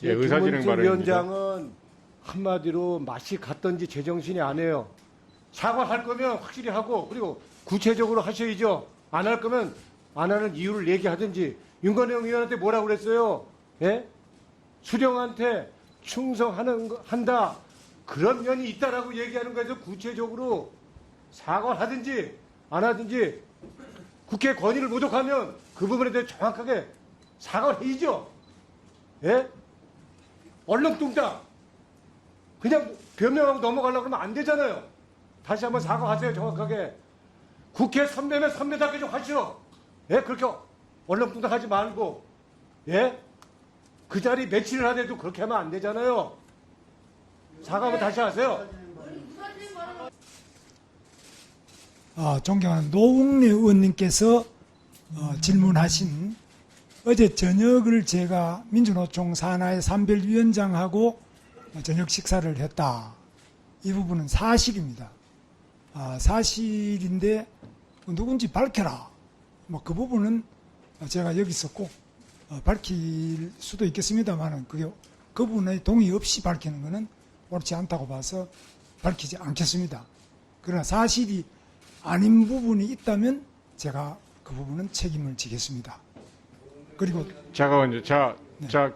예, 의사진행 김문수 발언입니다. 위원장은 한마디로 맛이 갔던지 제정신이 아니에요. 사과할 거면 확실히 하고 그리고 구체적으로 하셔야죠. 안 할 거면 안 하는 이유를 얘기하든지. 윤건영 의원한테 뭐라고 그랬어요? 예? 수령한테 한다. 그런 면이 있다라고 얘기하는 거에서 구체적으로 사과를 하든지 안 하든지 국회 권위를 모독하면 그 부분에 대해 정확하게 사과를 해야죠. 예? 얼렁뚱땅 그냥 변명하고 넘어가려고 그러면 안 되잖아요. 다시 한번 사과하세요. 정확하게. 국회 선배면 선배답게 좀 하시오. 예? 그렇게 얼렁뚱땅 하지 말고. 예? 그 자리 며칠을 하더라도 그렇게 하면 안 되잖아요. 사과하면 다시 하세요. 존경하는 노웅래 의원님께서 질문하신 어제 저녁을 제가 민주노총 산하의 산별위원장하고 저녁 식사를 했다. 이 부분은 사실입니다. 사실인데 누군지 밝혀라. 뭐 그 부분은 제가 여기서 꼭 밝힐 수도 있겠습니다만은 그게 그분의 동의 없이 밝히는 것은 옳지 않다고 봐서 밝히지 않겠습니다. 그러나 사실이 아닌 부분이 있다면 제가 그 부분은 책임을 지겠습니다. 그리고 잠깐만요. 자,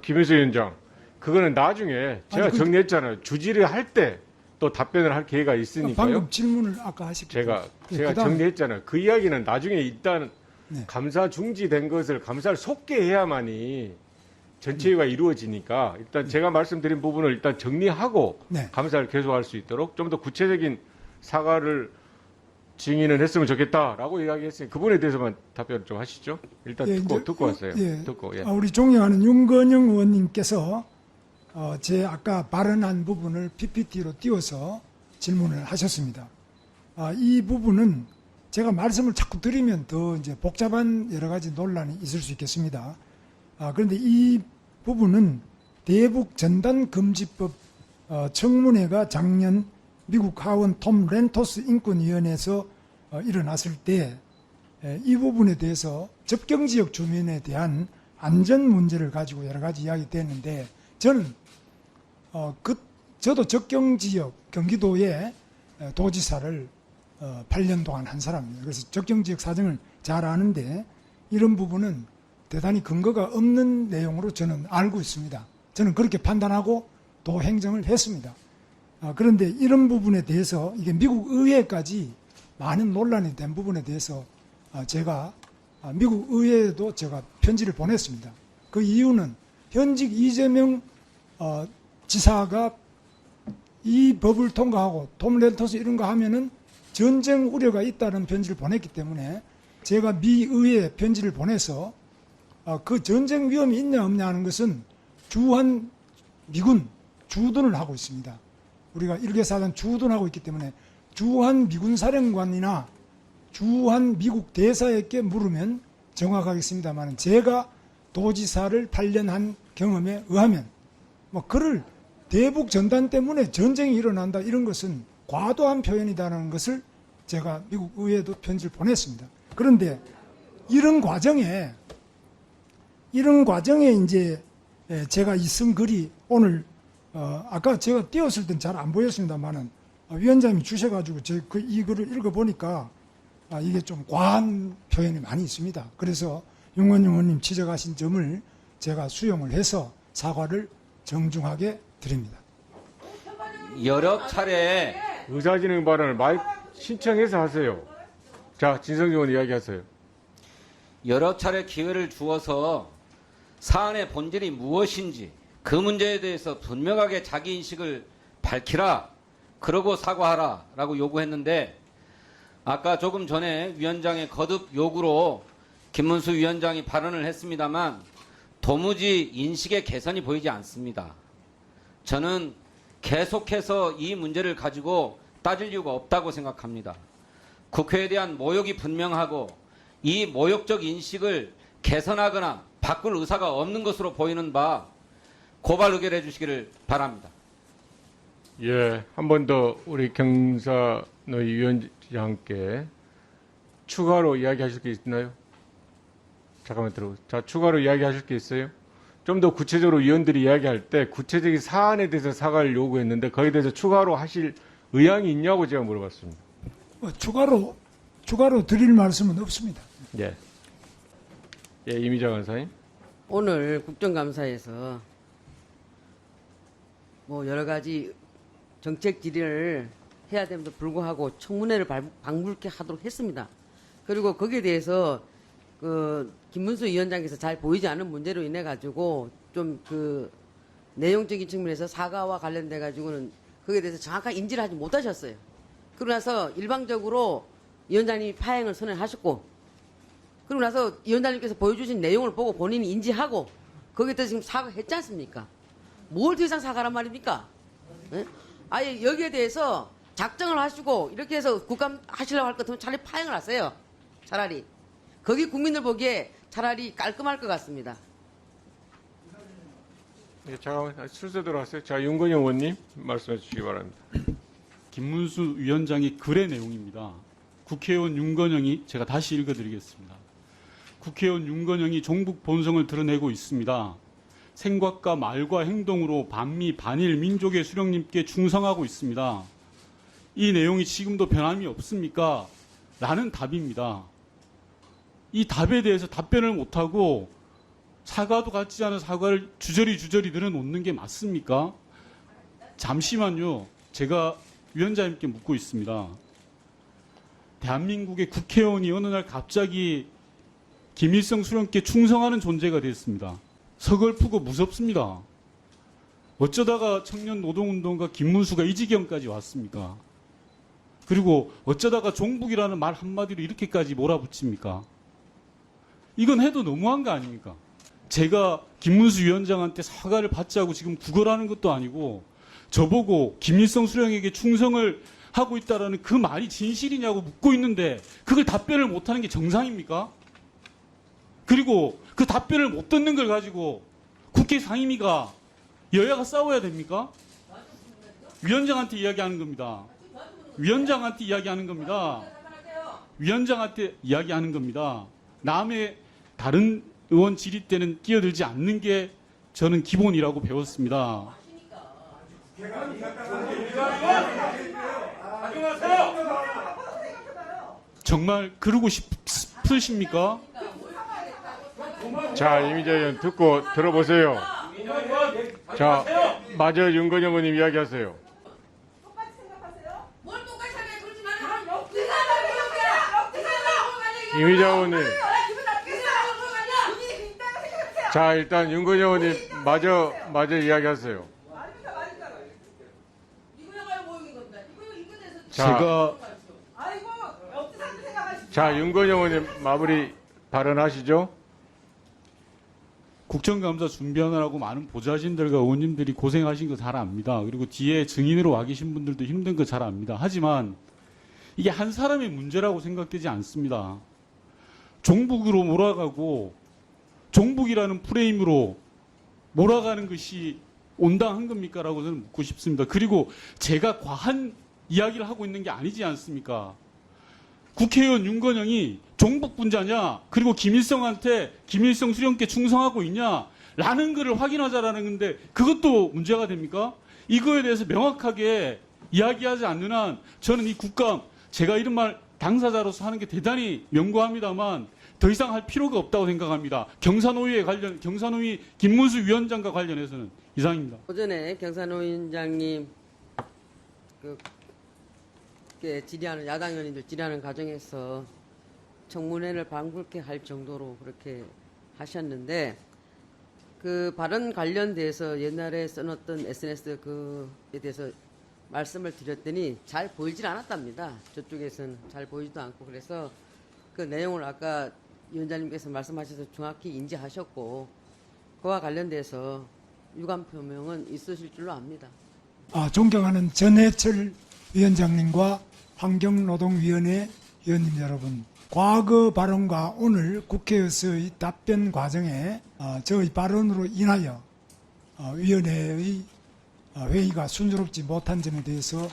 김혜수 위원장. 그거는 나중에 제가 정리했잖아요. 주지를 할 때 또 답변을 할 기회가 있으니까요. 방금 질문을 아까 하시고 제가 그다음에 정리했잖아요. 그 이야기는 나중에 일단 네. 감사 중지된 것을 감사를 속개해야만이 전체회의가 이루어지니까 일단 제가 말씀드린 부분을 일단 정리하고 네. 감사를 계속할 수 있도록 좀 더 구체적인 사과를 증인은 했으면 좋겠다라고 이야기했으니 그 부분에 대해서만 답변을 좀 하시죠. 일단 예, 듣고 왔어요. 예. 듣고 예. 우리 존경하는 윤건영 의원님께서 제 아까 발언한 부분을 PPT로 띄워서 질문을 하셨습니다. 이 부분은 제가 말씀을 자꾸 드리면 더 이제 복잡한 여러 가지 논란이 있을 수 있겠습니다. 그런데 이 부분은 대북 전단 금지법 청문회가 작년 미국 하원 톰 렌토스 인권위원회에서 일어났을 때 이 부분에 대해서 접경지역 주민에 대한 안전 문제를 가지고 여러 가지 이야기됐는데 저는 저도 접경지역 경기도의 도지사를 8년 동안 한 사람입니다. 그래서 접경지역 사정을 잘 아는데 이런 부분은 대단히 근거가 없는 내용으로 저는 알고 있습니다. 저는 그렇게 판단하고 도 행정을 했습니다. 그런데 이런 부분에 대해서 이게 미국 의회까지 많은 논란이 된 부분에 대해서 제가 미국 의회에도 제가 편지를 보냈습니다. 그 이유는 현직 이재명 지사가 이 법을 통과하고 톰 렌토스 이런 거 하면은 전쟁 우려가 있다는 편지를 보냈기 때문에 제가 미 의회에 편지를 보내서 그 전쟁 위험이 있냐 없냐 하는 것은 주한 미군 주둔을 하고 있습니다. 우리가 일개사단 주둔하고 있기 때문에 주한 미군 사령관이나 주한 미국 대사에게 물으면 정확하겠습니다만 제가 도지사를 8년 한 경험에 의하면 뭐 그를 대북 전단 때문에 전쟁이 일어난다 이런 것은 과도한 표현이다라는 것을 제가 미국 의회에도 편지를 보냈습니다. 그런데 이런 과정에 이제 제가 이 쓴 글이 오늘 아까 제가 띄웠을 땐 잘 안 보였습니다만은 위원장님이 주셔가지고 이 글을 읽어보니까 이게 좀 과한 표현이 많이 있습니다. 그래서 윤건영 의원님 지적하신 점을 제가 수용을 해서 사과를 정중하게 드립니다. 여러 차례 의사진행 발언을 마이크 신청해서 하세요. 자, 진성준 의원 이야기하세요. 여러 차례 기회를 주어서 사안의 본질이 무엇인지 그 문제에 대해서 분명하게 자기 인식을 밝히라. 그러고 사과하라. 라고 요구했는데 아까 조금 전에 위원장의 거듭 요구로 김문수 위원장이 발언을 했습니다만 도무지 인식의 개선이 보이지 않습니다. 저는 계속해서 이 문제를 가지고 따질 이유가 없다고 생각합니다. 국회에 대한 모욕이 분명하고 이 모욕적 인식을 개선하거나 바꿀 의사가 없는 것으로 보이는 바 고발 의결해 주시기를 바랍니다. 예, 한 번 더 우리 경사노 위원장께 추가로 이야기하실 게 있나요? 잠깐만 들어보세요. 자, 추가로 이야기하실 게 있어요? 좀 더 구체적으로 위원들이 이야기할 때 구체적인 사안에 대해서 사과를 요구했는데 거기에 대해서 추가로 하실 의향이 있냐고 제가 물어봤습니다. 추가로 드릴 말씀은 없습니다. 예. 예, 이미자 간사님. 오늘 국정감사에서 뭐 여러 가지 정책 질의를 해야 됨에도 불구하고 청문회를 방불케 하도록 했습니다. 그리고 거기에 대해서 그 김문수 위원장께서 잘 보이지 않은 문제로 인해 가지고 좀 그 내용적인 측면에서 사과와 관련돼 가지고는 거기에 대해서 정확한 인지를 하지 못하셨어요. 그러고 나서 일방적으로 위원장님이 파행을 선언하셨고, 그러고 나서 위원장님께서 보여주신 내용을 보고 본인이 인지하고 거기에 대해서 지금 사과했지 않습니까? 뭘 더 이상 사과란 말입니까? 예? 아예 여기에 대해서 작정을 하시고 이렇게 해서 국감 하시려고 할 것 같으면 차라리 파행을 하세요. 차라리. 거기 국민들 보기에 차라리 깔끔할 것 같습니다. 예, 잠깐만 순서 들어왔어요. 자, 윤건영 의원님 말씀해 주시기 바랍니다. 김문수 위원장의 글의 내용입니다. 국회의원 윤건영이 제가 다시 읽어드리겠습니다. 국회의원 윤건영이 종북 본성을 드러내고 있습니다. 생각과 말과 행동으로 반미 반일 민족의 수령님께 충성하고 있습니다. 이 내용이 지금도 변함이 없습니까? 라는 답입니다. 이 답에 대해서 답변을 못하고 사과도 같지 않은 사과를 주저리 늘어놓는 게 맞습니까? 잠시만요. 제가 위원장님께 묻고 있습니다. 대한민국의 국회의원이 어느 날 갑자기 김일성 수령께 충성하는 존재가 됐습니다. 서글프고 무섭습니다. 어쩌다가 청년 노동운동가 김문수가 이 지경까지 왔습니까? 그리고 어쩌다가 종북이라는 말 한마디로 이렇게까지 몰아붙입니까? 이건 해도 너무한 거 아닙니까? 제가 김문수 위원장한테 사과를 받자고 지금 구걸하는 것도 아니고 저보고 김일성 수령에게 충성을 하고 있다라는 그 말이 진실이냐고 묻고 있는데 그걸 답변을 못하는 게 정상입니까? 그리고 그 답변을 못 듣는 걸 가지고 국회 상임위가 여야가 싸워야 됩니까? 위원장한테 이야기하는 겁니다. 위원장한테 이야기하는 겁니다. 위원장한테 이야기하는 겁니다. 남의 다른 의원 질의 때는 끼어들지 않는 게 저는 기본이라고 배웠습니다. 정말 그러고 싶으십니까? 자, 이미자 의원 듣고 들어보세요. 자, 마저 윤건영 의원님 이야기하세요. 뭘 똑같이 하냐 그러지 마. 이미자 의원님. 자, 일단 윤건영 의원님 마저 이야기하세요. 자, 자, 윤건영 의원님 마무리 발언하시죠. 국정감사 준비하느라고 많은 보좌진들과 의원님들이 고생하신 거 잘 압니다. 그리고 뒤에 증인으로 와 계신 분들도 힘든 거 잘 압니다. 하지만 이게 한 사람의 문제라고 생각되지 않습니다. 종북으로 몰아가고 종북이라는 프레임으로 몰아가는 것이 온당한 겁니까? 라고 저는 묻고 싶습니다. 그리고 제가 과한 이야기를 하고 있는 게 아니지 않습니까? 국회의원 윤건영이 종북분자냐, 그리고 김일성한테 김일성 수령께 충성하고 있냐, 라는 것을 확인하자라는 건데, 그것도 문제가 됩니까? 이거에 대해서 명확하게 이야기하지 않는 한, 저는 이 국감, 제가 이런 말 당사자로서 하는 게 대단히 명고합니다만, 더 이상 할 필요가 없다고 생각합니다. 경사노위 김문수 위원장과 관련해서는 이상입니다. 오전에 경산호 위원장님 질의하는 야당 의원님들 질의하는 과정에서 청문회를 방불케 할 정도로 그렇게 하셨는데 그 발언 관련돼서 옛날에 써놨던 SNS 그에 대해서 말씀을 드렸더니 잘 보이질 않았답니다. 저쪽에서는 잘 보이지도 않고 그래서 그 내용을 아까 위원장님께서 말씀하셔서 정확히 인지하셨고 그와 관련돼서 유감 표명은 있으실 줄로 압니다. 존경하는 전해철 위원장님과 환경노동위원회 위원님 여러분, 과거 발언과 오늘 국회에서의 답변 과정에 저의 발언으로 인하여 위원회의 회의가 순조롭지 못한 점에 대해서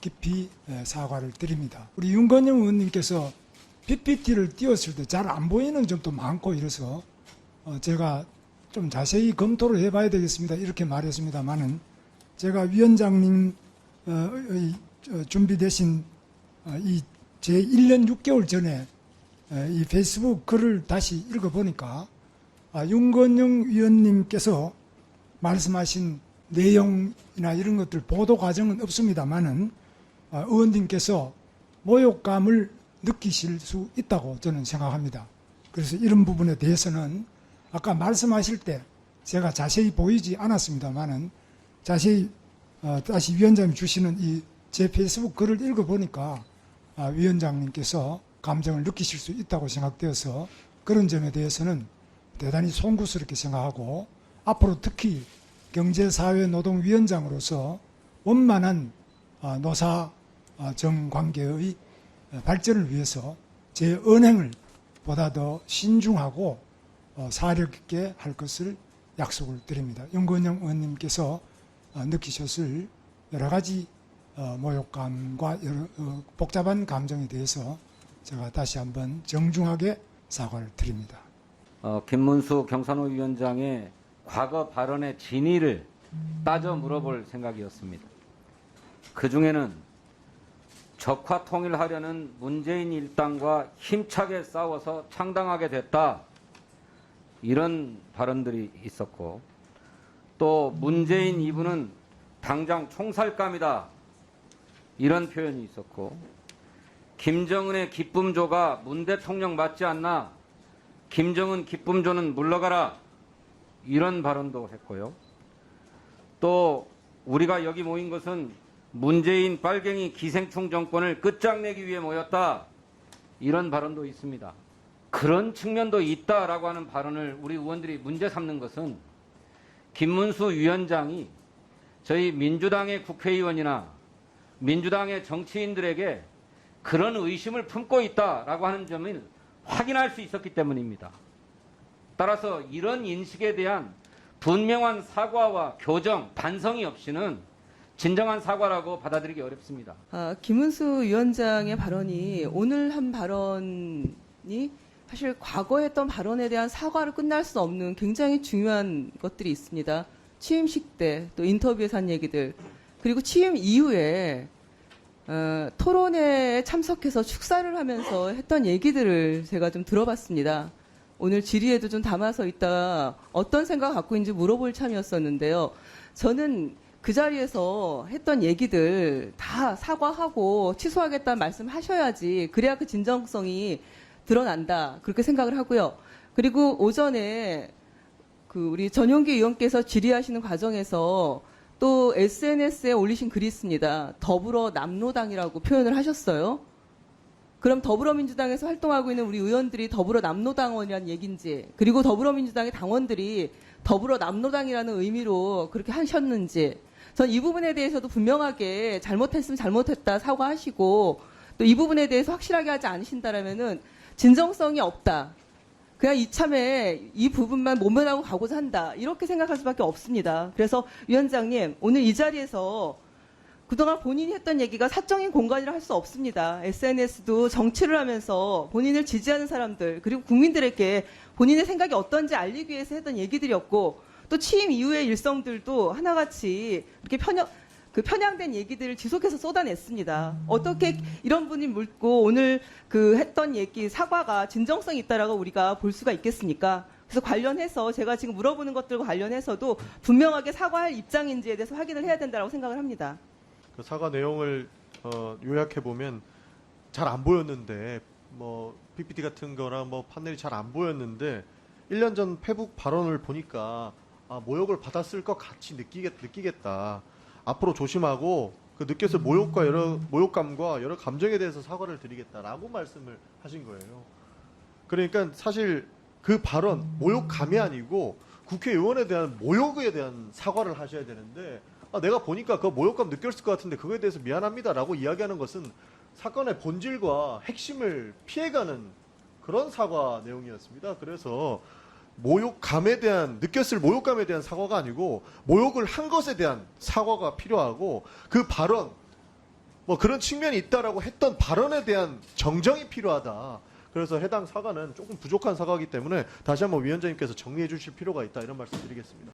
깊이 사과를 드립니다. 우리 윤건영 의원님께서 PPT를 띄웠을 때 잘 안 보이는 점도 많고 이래서 제가 좀 자세히 검토를 해봐야 되겠습니다. 이렇게 말했습니다만은 제가 위원장님 준비되신 이 제 1년 6개월 전에 이 페이스북 글을 다시 읽어보니까 윤건영 위원님께서 말씀하신 내용이나 이런 것들 보도 과정은 없습니다만은 의원님께서 모욕감을 느끼실 수 있다고 저는 생각합니다. 그래서 이런 부분에 대해서는 아까 말씀하실 때 제가 자세히 보이지 않았습니다만은 자세히 다시 위원장님 주시는 이 제 페이스북 글을 읽어보니까 위원장님께서 감정을 느끼실 수 있다고 생각되어서 그런 점에 대해서는 대단히 송구스럽게 생각하고 앞으로 특히 경제사회노동위원장으로서 원만한 노사 정관계의 발전을 위해서 제 언행을 보다 더 신중하고 사력 있게 할 것을 약속을 드립니다. 윤건영 의원님께서 느끼셨을 여러 가지 모욕감과 여러 복잡한 감정에 대해서 제가 다시 한번 정중하게 사과를 드립니다. 김문수 경산호 위원장의 과거 발언의 진위를 따져 물어볼 생각이었습니다. 그 중에는 적화 통일하려는 문재인 일당과 힘차게 싸워서 창당하게 됐다, 이런 발언들이 있었고, 또 문재인 이부는 당장 총살감이다, 이런 표현이 있었고, 김정은의 기쁨조가 문 대통령 맞지 않나, 김정은 기쁨조는 물러가라, 이런 발언도 했고요. 또 우리가 여기 모인 것은 문재인 빨갱이 기생충 정권을 끝장내기 위해 모였다, 이런 발언도 있습니다. 그런 측면도 있다라고 하는 발언을 우리 의원들이 문제 삼는 것은 김문수 위원장이 저희 민주당의 국회의원이나 민주당의 정치인들에게 그런 의심을 품고 있다라고 하는 점을 확인할 수 있었기 때문입니다. 따라서 이런 인식에 대한 분명한 사과와 교정, 반성이 없이는 진정한 사과라고 받아들이기 어렵습니다. 김문수 위원장의 발언이 오늘 한 발언이 사실 과거에 했던 발언에 대한 사과로 끝날 수 없는 굉장히 중요한 것들이 있습니다. 취임식 때 또 인터뷰에서 한 얘기들, 그리고 취임 이후에 토론회에 참석해서 축사를 하면서 했던 얘기들을 제가 좀 들어봤습니다. 오늘 질의에도 좀 담아서 있다 어떤 생각 갖고 있는지 물어볼 참이었었는데요. 저는 그 자리에서 했던 얘기들 다 사과하고 취소하겠다는 말씀하셔야지, 그래야 그 진정성이 드러난다, 그렇게 생각을 하고요. 그리고 오전에 우리 전용기 의원께서 질의하시는 과정에서 또 SNS에 올리신 글이 있습니다. 더불어 남로당이라고 표현을 하셨어요. 그럼 더불어민주당에서 활동하고 있는 우리 의원들이 더불어 남로당원이라는 얘기인지, 그리고 더불어민주당의 당원들이 더불어 남로당이라는 의미로 그렇게 하셨는지, 전 이 부분에 대해서도 분명하게 잘못했으면 잘못했다 사과하시고, 또 이 부분에 대해서 확실하게 하지 않으신다라면은 진정성이 없다, 그냥 이참에 이 부분만 모면하고 가고자 한다, 이렇게 생각할 수밖에 없습니다. 그래서 위원장님, 오늘 이 자리에서 그동안 본인이 했던 얘기가 사적인 공간이라 할 수 없습니다. SNS도 정치를 하면서 본인을 지지하는 사람들, 그리고 국민들에게 본인의 생각이 어떤지 알리기 위해서 했던 얘기들이었고, 또 취임 이후의 일성들도 하나같이 이렇게 편향된 얘기들을 지속해서 쏟아냈습니다. 어떻게 이런 분이 묻고 오늘 했던 얘기, 사과가 진정성이 있다라고 우리가 볼 수가 있겠습니까? 그래서 관련해서 제가 지금 물어보는 것들과 관련해서도 분명하게 사과할 입장인지에 대해서 확인을 해야 된다고 생각을 합니다. 그 사과 내용을 요약해 보면 잘 안 보였는데, PPT 같은 거나 판넬이 잘 안 보였는데 1년 전 페북 발언을 보니까 모욕을 받았을 것 같이 느끼겠다. 앞으로 조심하고 그 느꼈을 모욕감과 여러 감정에 대해서 사과를 드리겠다라고 말씀을 하신 거예요. 그러니까 사실 그 발언, 모욕감이 아니고 국회의원에 대한 모욕에 대한 사과를 하셔야 되는데, 내가 보니까 그 모욕감 느꼈을 것 같은데 그거에 대해서 미안합니다라고 이야기하는 것은 사건의 본질과 핵심을 피해가는 그런 사과 내용이었습니다. 그래서 느꼈을 모욕감에 대한 사과가 아니고 모욕을 한 것에 대한 사과가 필요하고, 그 발언, 그런 측면이 있다라고 했던 발언에 대한 정정이 필요하다. 그래서 해당 사과는 조금 부족한 사과이기 때문에 다시 한번 위원장님께서 정리해 주실 필요가 있다 이런 말씀 드리겠습니다.